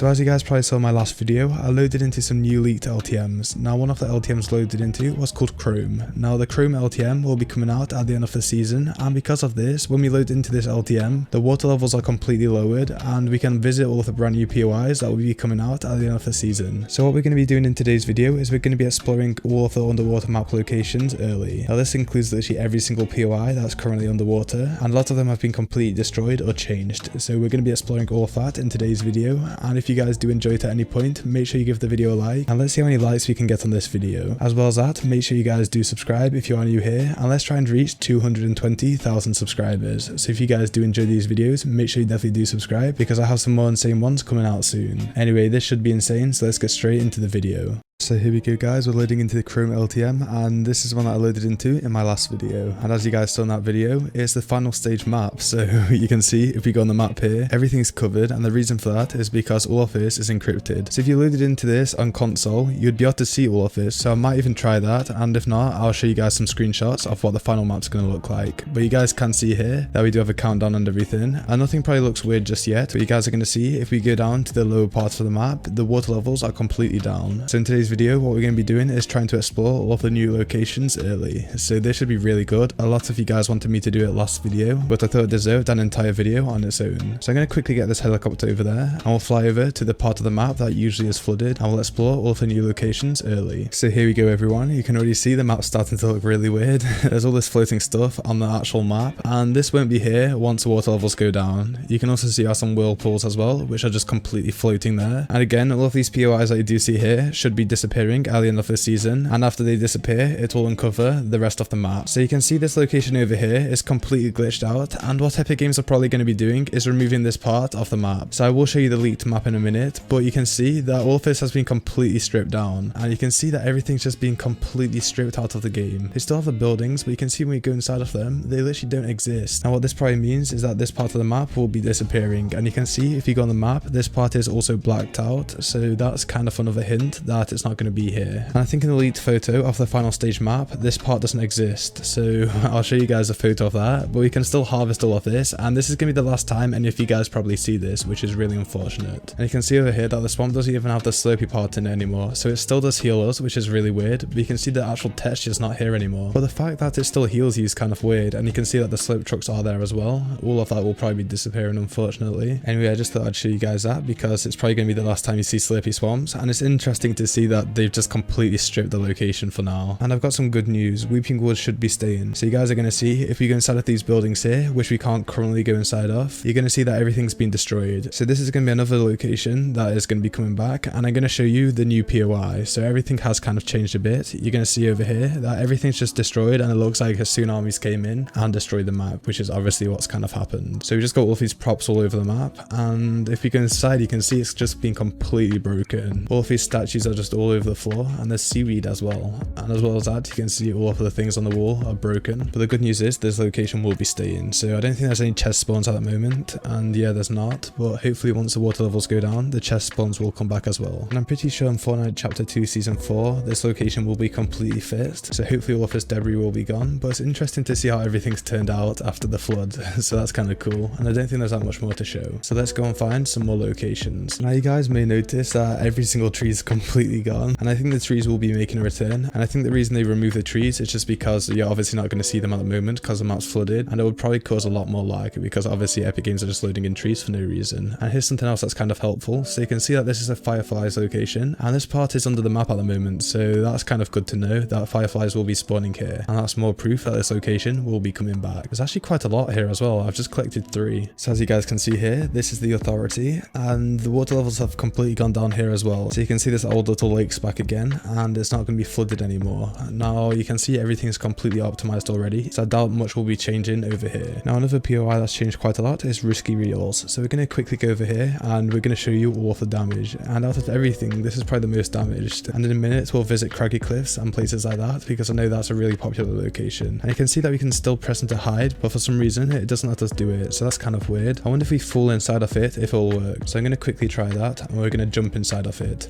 So as you guys probably saw in my last video, I loaded into some new leaked LTMs. Now one of the LTMs loaded into was called Chrome. Now the Chrome LTM will be coming out at the end of the season, and because of this, when we load into this LTM, the water levels are completely lowered and we can visit all of the brand new POIs that will be coming out at the end of the season. So what we're going to be doing in today's video is we're going to be exploring all of the underwater map locations early. Now this includes literally every single POI that's currently underwater, and a lot of them have been completely destroyed or changed. So we're going to be exploring all of that in today's video, and if you guys do enjoy it at any point, make sure you give the video a like, and let's see how many likes we can get on this video. As well as that, make sure you guys do subscribe if you are new here, and let's try and reach 220,000 subscribers. So if you guys do enjoy these videos, make sure you definitely do subscribe, because I have some more insane ones coming out soon. Anyway, this should be insane, so let's get straight into the video. So here we go guys, we're loading into the Chrome LTM, and this is one that I loaded into in my last video, and as you guys saw in that video, it's the final stage map. So you can see if we go on the map here, everything's covered, and the reason for that is because all of this is encrypted. So if you loaded into this on console, you'd be able to see all of this, so I might even try that, and if not, I'll show you guys some screenshots of what the final map's going to look like. But you guys can see here that we do have a countdown and everything, and nothing probably looks weird just yet, but you guys are going to see if we go down to the lower parts of the map, the water levels are completely down. So in today's video, what we're going to be doing is trying to explore all of the new locations early. So this should be really good. A lot of you guys wanted me to do it last video, but I thought it deserved an entire video on its own. So I'm going to quickly get this helicopter over there, and we'll fly over to the part of the map that usually is flooded, and we'll explore all of the new locations early. So here we go everyone, you can already see the map starting to look really weird. There's all this floating stuff on the actual map, and this won't be here once the water levels go down. You can also see some whirlpools as well, which are just completely floating there. And again, all of these POIs that you do see here should be disappearing at the end of the season, and after they disappear, it will uncover the rest of the map. So you can see this location over here is completely glitched out, and what Epic Games are probably going to be doing is removing this part of the map. So I will show you the leaked map in a minute, but you can see that all of this has been completely stripped down, and you can see that everything's just been completely stripped out of the game. They still have the buildings, but you can see when we go inside of them, they literally don't exist. And what this probably means is that this part of the map will be disappearing, and you can see if you go on the map, this part is also blacked out, so that's kind of another hint that it's not going to be here. And I think in the leaked photo of the final stage map, this part doesn't exist, so I'll show you guys a photo of that, but we can still harvest all of this, and this is going to be the last time any of you guys probably see this, which is really unfortunate. And you can see over here that the swamp doesn't even have the slurpy part in it anymore, so it still does heal us, which is really weird, but you can see the actual texture is not here anymore. But the fact that it still heals you is kind of weird, and you can see that the slope trucks are there as well. All of that will probably be disappearing, unfortunately. Anyway, I just thought I'd show you guys that, because it's probably going to be the last time you see slurpy swamps, and it's interesting to see that they've just completely stripped the location for now. And I've got some good news, Weeping Woods should be staying. So you guys are going to see, if you go inside of these buildings here, which we can't currently go inside of, you're going to see that everything's been destroyed. So this is going to be another location that is going to be coming back, and I'm going to show you the new POI. So everything has kind of changed a bit. You're going to see over here that everything's just destroyed, and it looks like tsunamis came in and destroyed the map, which is obviously what's kind of happened. So we just got all of these props all over the map, and if you go inside, you can see it's just been completely broken. All of these statues are just all over the floor, and there's seaweed as well. And as well as that, you can see all of the things on the wall are broken. But the good news is this location will be staying. So I don't think there's any chest spawns at the moment, and yeah, there's not, but hopefully once the water levels go down, the chest spawns will come back as well. And I'm pretty sure in Fortnite Chapter 2 Season 4, this location will be completely fixed, so hopefully all of this debris will be gone. But it's interesting to see how everything's turned out after the flood, so that's kind of cool, and I don't think there's that much more to show. So let's go and find some more locations. Now you guys may notice that every single tree is completely gone, and I think the trees will be making a return, and I think the reason they remove the trees is just because you're obviously not going to see them at the moment because the map's flooded, and it would probably cause a lot more lag because obviously Epic Games are just loading in trees for no reason. And here's something else that's kind of helpful. So you can see that this is a fireflies location, and this part is under the map at the moment, so that's kind of good to know that fireflies will be spawning here, and that's more proof that this location will be coming back. There's actually quite a lot here as well. I've just collected 3. So as you guys can see here, this is the authority, and the water levels have completely gone down here as well. So you can see this old little lake's back again, and it's not going to be flooded anymore. Now you can see everything's completely optimized already, so I doubt much will be changing over here. Now another POI that's changed quite a lot is Risky Reels. So we're going to quickly go over here, and we're going to show you all of the damage, and out of everything, this is probably the most damaged. And in a minute we'll visit Craggy Cliffs and places like that, because I know that's a really popular location. And you can see that we can still press into hide, but for some reason it doesn't let us do it, so that's kind of weird. I wonder if we fall inside of it if it'll work. So I'm going to quickly try that, and we're going to jump inside of it.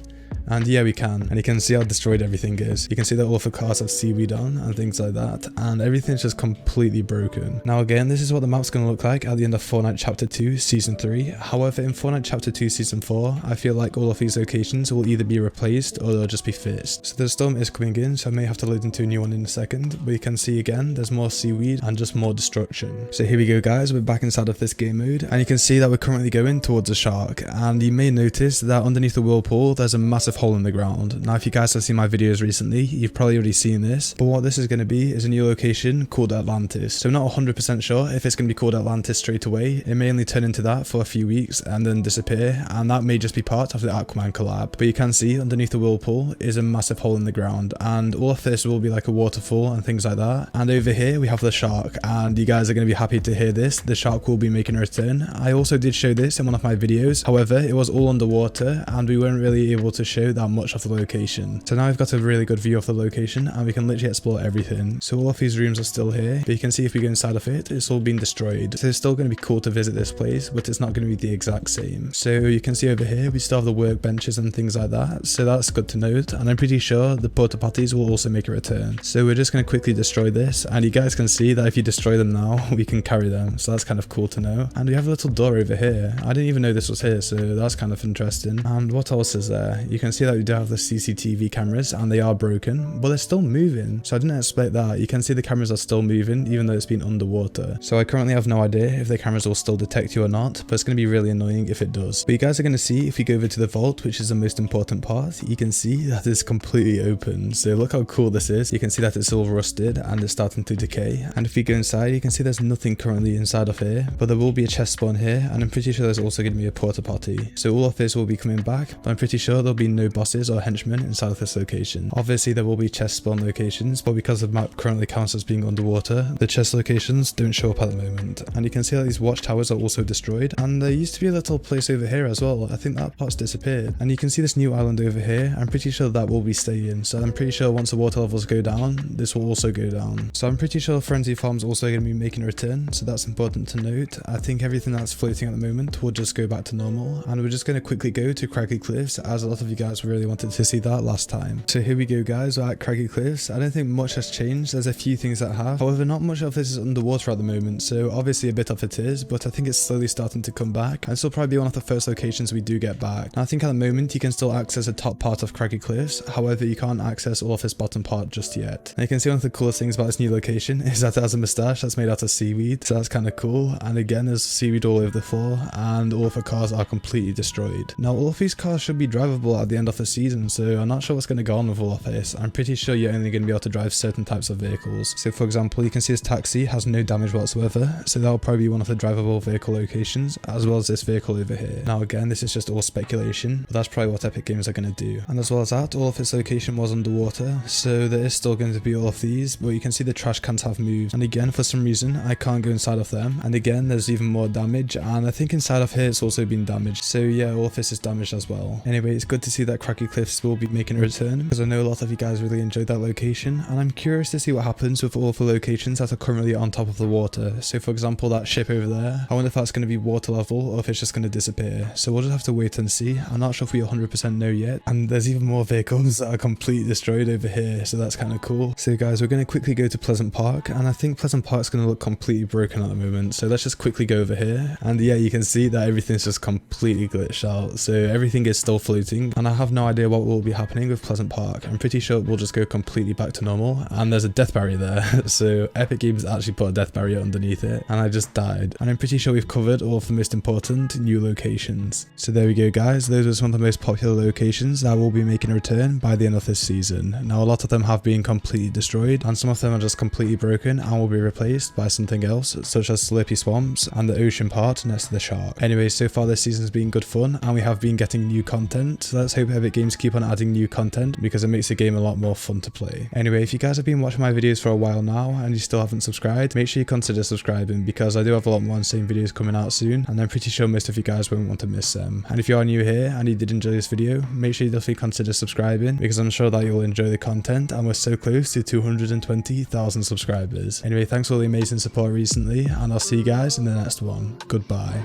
And yeah, we can. And you can see how destroyed everything is. You can see that all of the cars have seaweed on and things like that. And everything's just completely broken. Now again, this is what the map's going to look like at the end of Fortnite Chapter 2 Season 3. However, in Fortnite Chapter 2 Season 4, I feel like all of these locations will either be replaced or they'll just be fixed. So the storm is coming in, so I may have to load into a new one in a second. But you can see again, there's more seaweed and just more destruction. So here we go guys, we're back inside of this game mode. And you can see that we're currently going towards a shark. And you may notice that underneath the whirlpool, there's a massive hole in the ground. Now if you guys have seen my videos recently, you've probably already seen this. But what this is going to be is a new location called Atlantis. So not 100% sure if it's going to be called Atlantis straight away. It may only turn into that for a few weeks and then disappear. And that may just be part of the Aquaman collab. But you can see underneath the whirlpool is a massive hole in the ground. And all of this will be like a waterfall and things like that. And over here we have the shark. And you guys are going to be happy to hear this. The shark will be making a return. I also did show this in one of my videos. However, it was all underwater and we weren't really able to show that much of the location. So now we've got a really good view of the location and we can literally explore everything. So all of these rooms are still here, but you can see if we go inside of it, it's all been destroyed. So it's still going to be cool to visit this place, but it's not going to be the exact same. So you can see over here, we still have the workbenches and things like that. So that's good to note. And I'm pretty sure the porta potties will also make a return. So we're just going to quickly destroy this. And you guys can see that if you destroy them now, we can carry them. So that's kind of cool to know. And we have a little door over here. I didn't even know this was here, so that's kind of interesting. And what else is there? You can see that we do have the CCTV cameras and they are broken, but they're still moving. So I didn't expect that. You can see the cameras are still moving, even though it's been underwater. So I currently have no idea if the cameras will still detect you or not, but it's going to be really annoying if it does. But you guys are going to see if you go over to the vault, which is the most important part, you can see that it's completely open. So look how cool this is. You can see that it's all rusted and it's starting to decay. And if you go inside, you can see there's nothing currently inside of here, but there will be a chest spawn here, and I'm pretty sure there's also going to be a porta potty. So all of this will be coming back, but I'm pretty sure there'll be no bosses or henchmen inside of this location. Obviously there will be chest spawn locations, but because the map currently counts as being underwater, the chest locations don't show up at the moment. And you can see that these watchtowers are also destroyed, and there used to be a little place over here as well. I think that part's disappeared. And you can see this new island over here. I'm pretty sure that will be staying, so I'm pretty sure once the water levels go down, this will also go down. So I'm pretty sure Frenzy Farm's also going to be making a return, so that's important to note. I think everything that's floating at the moment will just go back to normal, and we're just going to quickly go to Craggy Cliffs, as a lot of you guys really wanted to see that last time. So here we go guys, we're at Craggy Cliffs. I don't think much has changed. There's a few things that have. However, not much of this is underwater at the moment, so obviously a bit of it is, but I think it's slowly starting to come back, and this will probably be one of the first locations we do get back. Now, I think at the moment you can still access the top part of Craggy Cliffs, however you can't access all of this bottom part just yet. And you can see one of the coolest things about this new location is that it has a moustache that's made out of seaweed, so that's kind of cool. And again, there's seaweed all over the floor, and all of the cars are completely destroyed. Now, all of these cars should be drivable at the end of the season, so I'm not sure what's going to go on with all of this. I'm pretty sure you're only going to be able to drive certain types of vehicles. So for example, you can see this taxi has no damage whatsoever, so that'll probably be one of the drivable vehicle locations, as well as this vehicle over here. Now again, this is just all speculation, but that's probably what Epic Games are going to do. And as well as that, all of this location was underwater, so there is still going to be all of these, but you can see the trash cans have moved. And again, for some reason, I can't go inside of them. And again, there's even more damage, and I think inside of here it's also been damaged. So yeah, all of this is damaged as well. Anyway, it's good to see that Craggy Cliffs will be making a return, because I know a lot of you guys really enjoyed that location, and I'm curious to see what happens with all of the locations that are currently on top of the water. So for example, that ship over there, I wonder if that's going to be water level or if it's just going to disappear. So we'll just have to wait and see. I'm not sure if we 100% know yet. And there's even more vehicles that are completely destroyed over here, so that's kind of cool. So guys, we're going to quickly go to Pleasant Park, and I think Pleasant Park's going to look completely broken at the moment. So let's just quickly go over here, and yeah, you can see that everything's just completely glitched out. So everything is still floating, and I have no idea what will be happening with Pleasant Park. I'm pretty sure it will just go completely back to normal, and there's a death barrier there. So Epic Games actually put a death barrier underneath it, and I just died. And I'm pretty sure we've covered all of the most important new locations. So there we go guys, those are some of the most popular locations that will be making a return by the end of this season. Now a lot of them have been completely destroyed, and some of them are just completely broken and will be replaced by something else, such as Slurpy Swamps and the ocean part next to the shark. Anyway, so far this season's been good fun, and we have been getting new content, so let's hope Epic Games keep on adding new content, because it makes the game a lot more fun to play. Anyway, if you guys have been watching my videos for a while now and you still haven't subscribed, make sure you consider subscribing, because I do have a lot more insane videos coming out soon, and I'm pretty sure most of you guys won't want to miss them. And if you are new here and you did enjoy this video, make sure you definitely consider subscribing, because I'm sure that you'll enjoy the content, and we're so close to 220,000 subscribers. Anyway, thanks for all the amazing support recently, and I'll see you guys in the next one. Goodbye.